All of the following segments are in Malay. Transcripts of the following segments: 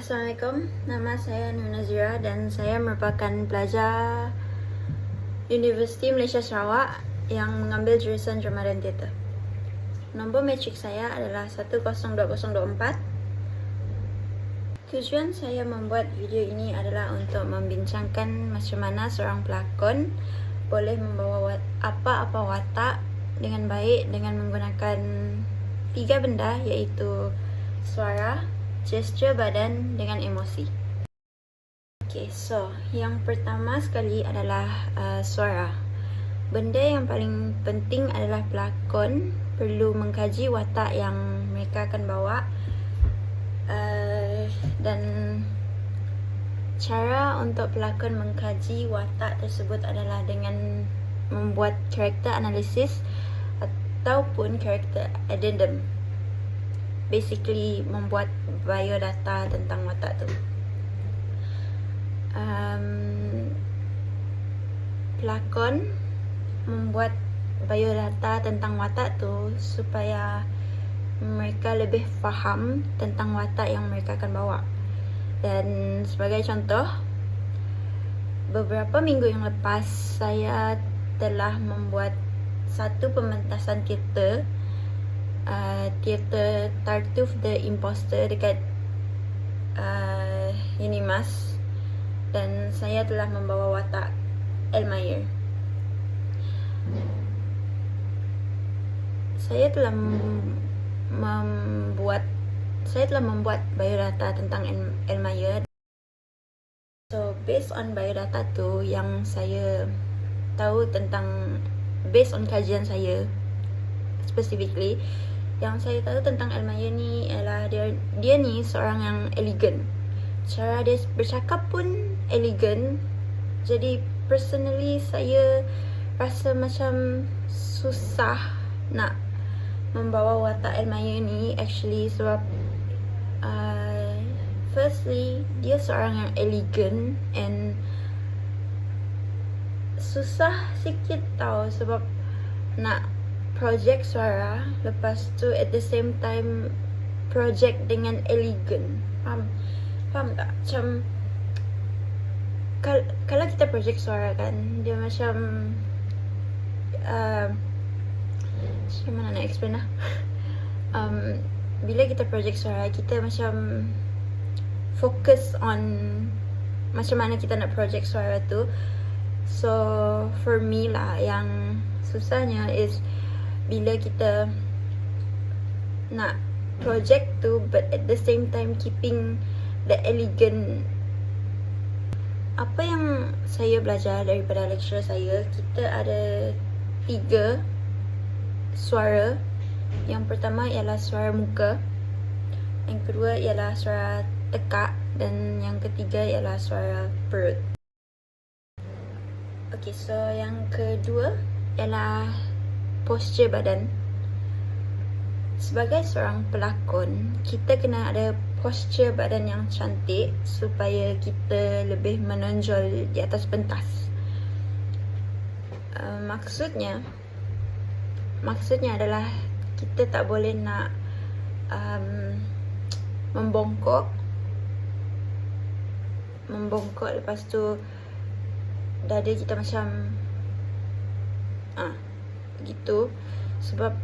Assalamualaikum, nama saya Nur Nazira dan saya merupakan pelajar Universiti Malaysia Sarawak yang mengambil jurusan Drama dan Teater. Nombor matrik saya adalah 102024. Tujuan saya membuat video ini adalah untuk membincangkan macam mana seorang pelakon boleh membawa apa-apa watak dengan baik dengan menggunakan 3 benda, iaitu suara, gesture badan dengan emosi. Okay, so yang pertama sekali adalah suara. Benda yang paling penting adalah pelakon perlu mengkaji watak yang mereka akan bawa, dan cara untuk pelakon mengkaji watak tersebut adalah dengan membuat karakter analisis ataupun karakter addendum. Basically membuat biodata tentang watak tu. Pelakon membuat biodata tentang watak tu supaya mereka lebih faham tentang watak yang mereka akan bawa. Dan sebagai contoh, beberapa minggu yang lepas saya telah membuat satu pementasan teater, teater Tartuffe the Imposter dekat Unimas, dan saya telah membawa watak Elmayer. Saya telah membuat biodata tentang Elmayer. So based on biodata tu, yang saya tahu tentang, based on kajian saya specifically, yang saya tahu tentang Elmayer ni ialah dia ni seorang yang elegan. Cara dia bercakap pun elegan. Jadi personally saya rasa macam susah nak membawa watak Elmayer ni actually, sebab firstly dia seorang yang elegan and susah sikit tau, sebab nak project suara, lepas tu at the same time project dengan elegan. Faham tak? Macam kalau kita project suara kan, dia macam macam mana nak explain lah. Bila kita project suara, kita macam fokus on macam mana kita nak project suara tu. So for me lah, yang susahnya is bila kita nak project tu but at the same time keeping the elegant. Apa yang saya belajar daripada lecturer saya, kita ada 3 suara. Yang pertama ialah suara muka, yang kedua ialah suara tekak, dan yang ketiga ialah suara perut. Okay, so yang kedua ialah posture badan. Sebagai seorang pelakon, kita kena ada posture badan yang cantik supaya kita lebih menonjol di atas pentas. Maksudnya adalah kita tak boleh nak membongkok, lepas tu dada kita macam gitu, sebab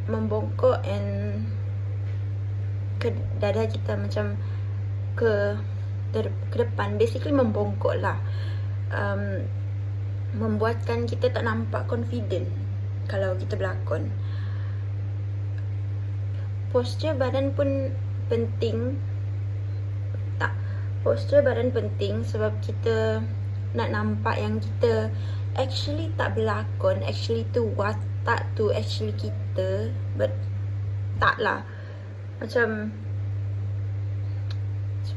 membongkok and dada kita macam ke depan, basically membongkok lah, membuatkan kita tak nampak confident kalau kita berlakon. Posture badan pun penting. Posture badan penting sebab kita nak nampak yang kita actually tak berlakon, actually tu watak tu actually kita, but tak lah. Macam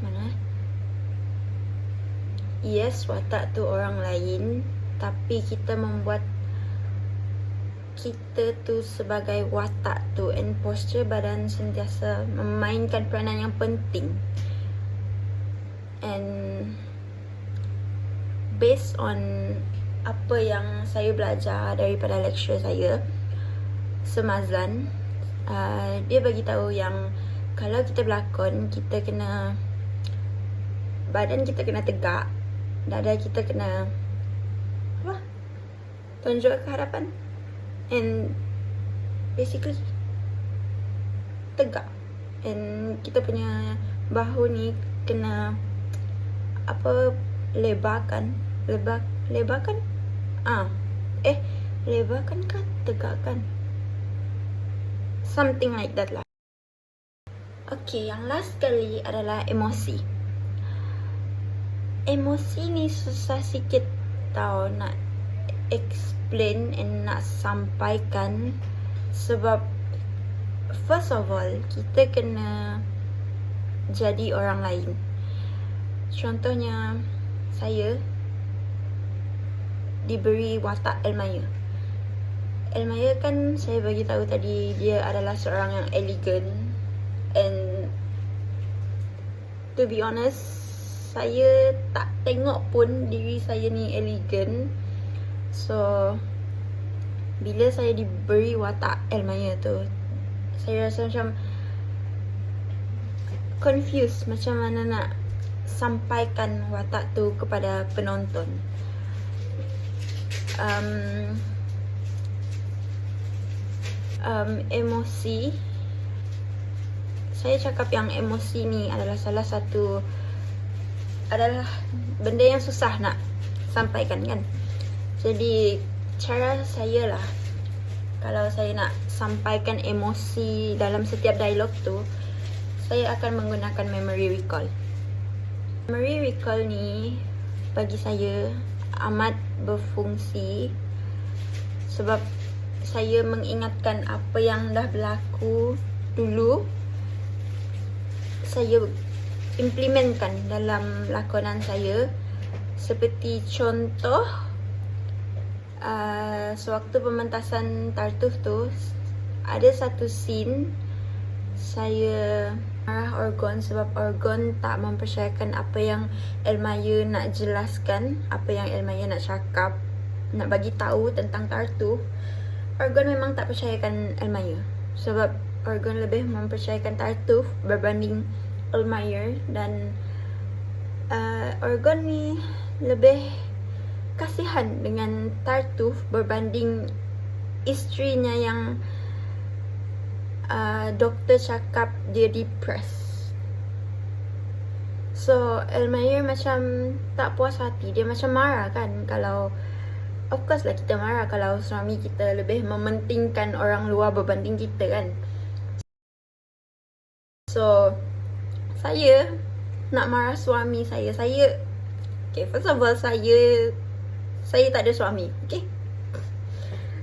mana? Yes, watak tu orang lain, tapi kita membuat kita tu sebagai watak tu, and posture badan sentiasa memainkan peranan yang penting. And based on apa yang saya belajar daripada lecturer saya, Semazlan, dia bagi tahu yang kalau kita berlakon, kita kena badan kita kena tegak, dada kita kena apa? Tunjuk ke hadapan, and basically tegak, and kita punya bahu ni kena apa, lebarkan, lebarkan lebarkan kan, tegakkan, something like that lah. Okay, yang last kali adalah emosi. Emosi ni susah sikit tau nak explain and nak sampaikan, sebab first of all kita kena jadi orang lain. Contohnya saya diberi watak Elmaya. Elmaya kan saya bagi tahu tadi, dia adalah seorang yang elegan, and to be honest, saya tak tengok pun diri saya ni elegan. So bila saya diberi watak Elmaya tu, saya rasa macam confused macam mana nak sampaikan watak tu kepada penonton. Emosi, saya cakap yang emosi ni adalah salah satu, adalah benda yang susah nak sampaikan kan. Jadi cara saya lah, kalau saya nak sampaikan emosi dalam setiap dialog tu, saya akan menggunakan memory recall. Memory recall ni bagi saya amat berfungsi, sebab saya mengingatkan apa yang dah berlaku dulu, saya implementkan dalam lakonan saya. Seperti contoh, sewaktu pementasan Tartuf tu, ada satu scene saya marah Orgon sebab Orgon tak mempercayakan apa yang Elmaya nak jelaskan, apa yang Elmaya nak cakap, nak bagi tahu tentang Tartuf. Orgon memang tak percayakan Elmaya, sebab Orgon lebih mempercayakan Tartuf berbanding Elmaya, dan Orgon ni lebih kasihan dengan Tartuf berbanding isterinya yang doktor cakap dia depressed. So Elmaya macam tak puas hati, dia macam marah kan. Kalau of course lah kita marah kalau suami kita lebih mementingkan orang luar berbanding kita kan. So saya nak marah suami saya. Okay, first of all, saya tak ada suami. Okay,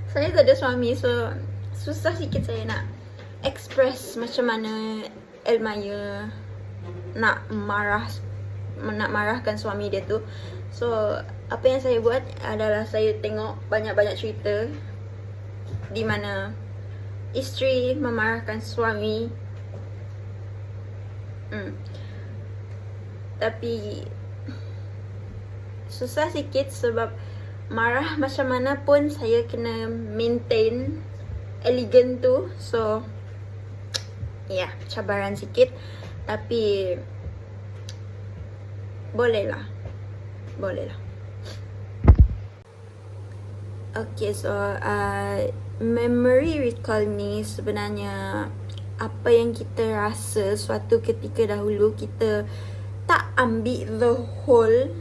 saya tak ada suami, so susah sikit saya nak express macam mana Elmaya nak marahkan suami dia tu. So apa yang saya buat adalah saya tengok banyak-banyak cerita di mana isteri memarahkan suami. Tapi susah sikit sebab marah macam mana pun saya kena maintain elegan tu. So ya, cabaran sikit, tapi boleh lah. Okay, so memory recall ni sebenarnya apa yang kita rasa suatu ketika dahulu, kita tak ambil the whole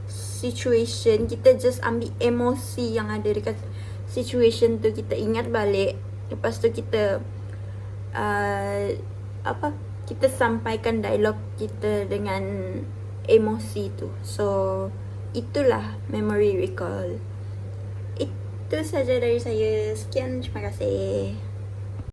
situation, kita just ambil emosi yang ada dekat situation tu, kita ingat balik, lepas tu kita kita sampaikan dialog kita dengan emosi tu. So itulah memory recall. Itu saja dari saya. Sekian, terima kasih.